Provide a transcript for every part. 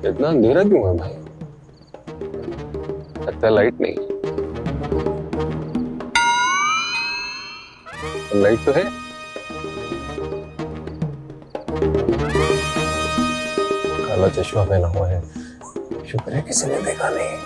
इतना अंधेरा क्यों है भाई? लगता है लाइट नहीं। लाइट तो है। काला चश्मा पहना हुआ है, शुक्र है किसी ने देखा नहीं।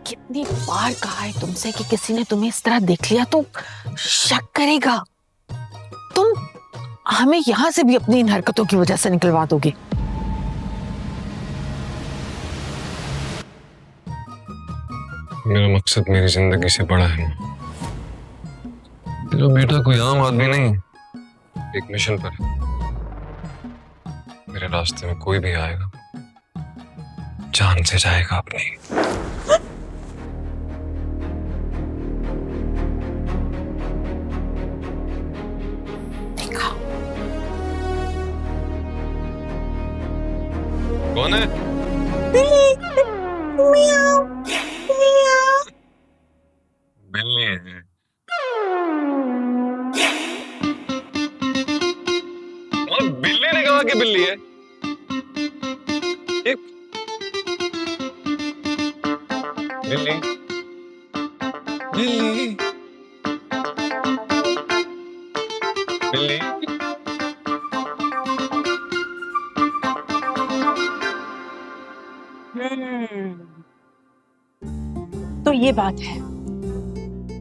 कितनी बार कहा है तुमसे कि किसी ने तुम्हें इस तरह देख लिया तो शक करेगा। तुम हमें यहां से भी अपनी इन हरकतों की वजह से निकलवा दोगे। मेरा मकसद मेरी जिंदगी से बड़ा है। तेरा बेटा कोई आम आदमी नहीं, एक मिशन पर है। मेरे रास्ते में कोई भी आएगा जान से जाएगा अपनी। देखा कौन है? बिल्ली है। और बिल्ली ने कहा कि बिल्ली है। बिल्ली बिल्ली बिल्ली। तो ये बात है,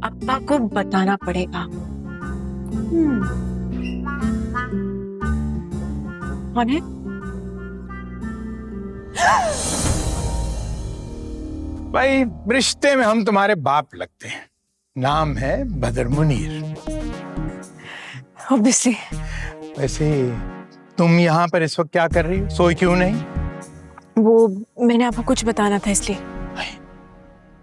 अप्पा को बताना पड़ेगा। कौन है? भाई रिश्ते में हम तुम्हारे बाप लगते हैं। नाम है बदर मुनीर। Obviously। वैसे तुम यहाँ पर इस वक्त क्या कर रही हो? सोई क्यों नहीं? वो मैंने आपको कुछ बताना था इसलिए।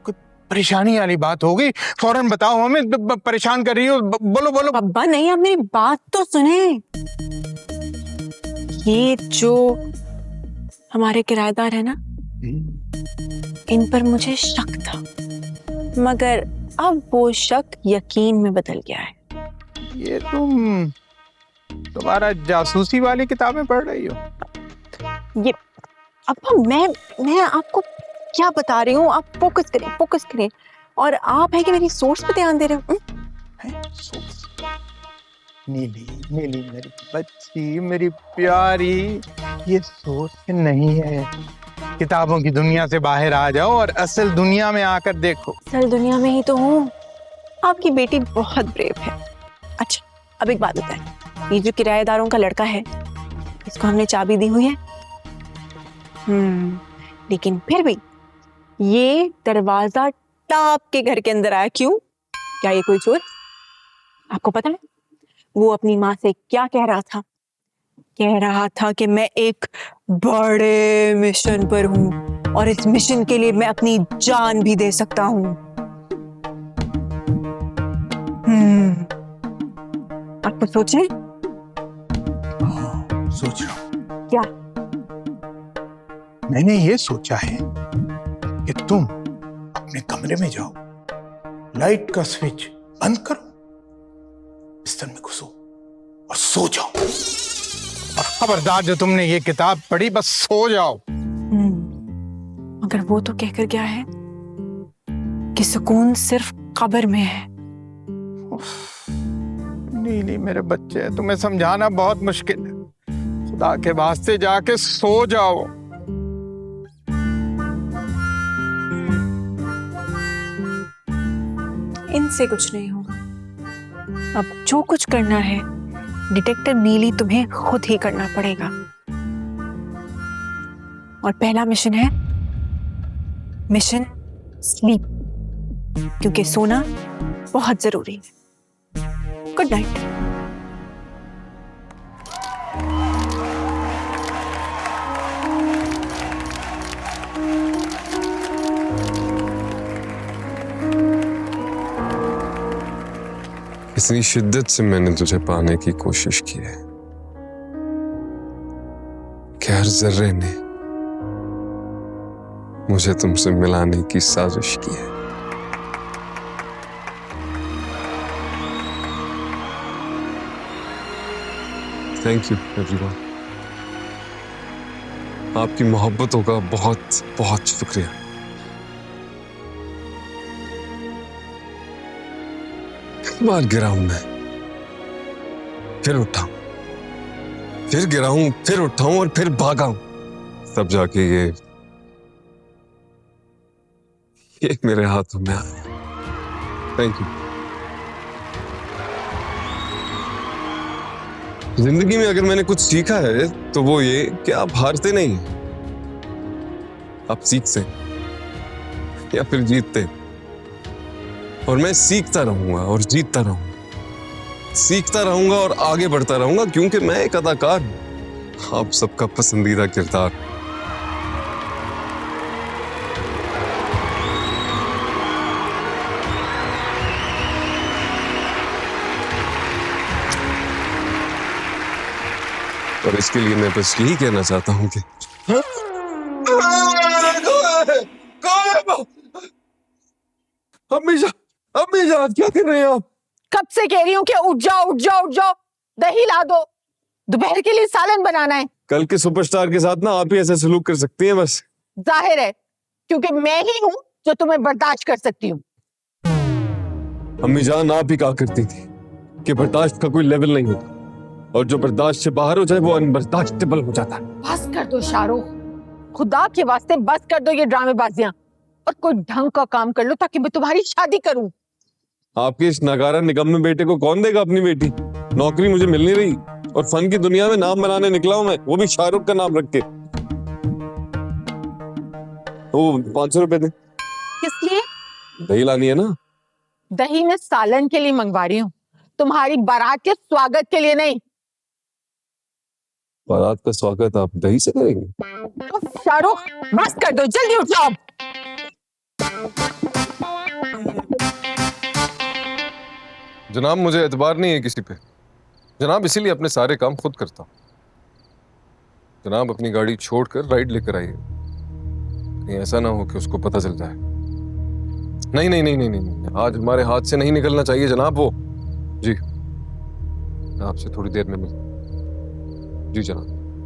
कुछ परेशानी वाली बात हो गई? फौरन बताओ हमें, परेशान कर रही हो। बोलो बोलो। अब्बा नहीं, आप मेरी बात तो सुने। ये जो हमारे किराएदार है ना, इन पर मुझे शक था, मगर अब वो शक यकीन में बदल गया है। ये तुम्हारा जासूसी वाली किताबें पढ़ रही हो? ये अब्बा मैं आपको क्या बता रही हूँ, आप फोकस करें। और आप है कि मेरी सोर्स पे ध्यान दे रहे हो। सोर्स? नीली नीली मेरी बच्ची, मेरी प्यारी, ये सोर्स नहीं है। किताबों की दुनिया से बाहर आ जाओ और असल दुनिया में आकर देखो। असल दुनिया में ही तो हूँ। आपकी बेटी बहुत ब्रेव है। अच्छा, अब एक बात बताएं, ये जो किराएदारों का लड़का है, इसको हमने चाबी दी हुई है। लेकिन फिर भी ये दरवाजा टाप के घर के अंदर आया क्यों? क्या ये कोई चोर? आपको पता है वो अपनी माँ से क्या कह रहा था? कह रहा था कि मैं एक बड़े मिशन पर हूँ और इस मिशन के लिए मैं अपनी जान भी दे सकता हूँ। आपको सोचने? सोच रहा हूँ। क्या? मैंने ये सोचा है कि तुम अपने कमरे में जाओ, लाइट का स्विच बंद करो, बिस्तर में घुसो और सो जाओ। और खबरदार, जो तुमने ये किताब पढ़ी, बस सो जाओ। मगर वो तो कहकर गया है कि सुकून सिर्फ कब्र में है। नीली मेरे बच्चे, तुम्हें समझाना बहुत मुश्किल है। खुदा के वास्ते जाके सो जाओ। इनसे कुछ नहीं होगा। अब जो कुछ करना है डिटेक्टिव नीली तुम्हें खुद ही करना पड़ेगा। और पहला मिशन है मिशन स्लीप, क्योंकि सोना बहुत जरूरी है। Good night. कितनी शिद्दत से मैंने तुझे पाने की कोशिश की है कि हर जर्रे ने मुझे तुमसे मिलाने की साजिश की है। Thank you everyone. आपकी मोहब्बतों का बहुत बहुत शुक्रिया। एक बार गिरा हूं मैं, फिर उठा हूं, फिर गिरा हूं, फिर उठा हूं और फिर भागा हूं, तब जाके ये मेरे हाथों में आया। Thank you. जिंदगी में अगर मैंने कुछ सीखा है तो वो ये कि आप हारते नहीं, आप सीखते या फिर जीतते। और मैं सीखता रहूंगा और जीतता रहूंगा, सीखता रहूंगा और आगे बढ़ता रहूंगा, क्योंकि मैं एक अदाकार हूं, आप सबका पसंदीदा किरदार। और इसके लिए मैं बस यही कहना चाहता हूं कि हमेशा हमेशा क्या कर रहे हैं आप? कब से कह रही हूँ कि उठ जाओ उठ जाओ उठ जाओ, दही ला दो, दोपहर के लिए सालन बनाना है। कल के सुपरस्टार के साथ ना आप ही ऐसे सलूक कर सकती हैं बस। जाहिर है, क्योंकि मैं ही हूँ जो तुम्हें बर्दाश्त कर सकती हूँ। अम्मी जान आप ही कहा करती थी कि बर्दाश्त का कोई लेवल नहीं होता, और जो बर्दाश्त से बाहर हो जाए वो अनबर्दाश्तेबल हो जाता है। बस कर दो शाहरुख, खुदा के वास्ते बस कर दो ये ड्रामेबाजियां और कोई ढंग का काम कर लो ताकि मैं तुम्हारी शादी करूं। आपके इस नगारा निकम्मे बेटे को कौन देगा अपनी बेटी? नौकरी मुझे मिल नहीं रही और फन की दुनिया में नाम बनाने निकला हूं मैं, वो भी शाहरुख का नाम रख के। वो 500 रुपए दे। किस लिए? दही लानी है ना। दही मैं सालन के लिए मंगवा रही हूँ, तुम्हारी बारात के स्वागत के लिए नहीं। बारात का स्वागत आप दही से करेंगे? तो शाहरुख बस कर दो, जल्दी उठ जाओ। जनाब मुझे एतबार नहीं है किसी पे जनाब, इसीलिए अपने सारे काम खुद करता हूँ। जनाब अपनी गाड़ी छोड़कर राइड लेकर आइए, कहीं ऐसा ना हो कि उसको पता चल जाए। नहीं नहीं नहीं नहीं नहीं, नहीं। आज हमारे हाथ से नहीं निकलना चाहिए जनाब वो। जी आपसे थोड़ी देर में मिल। जी जनाब।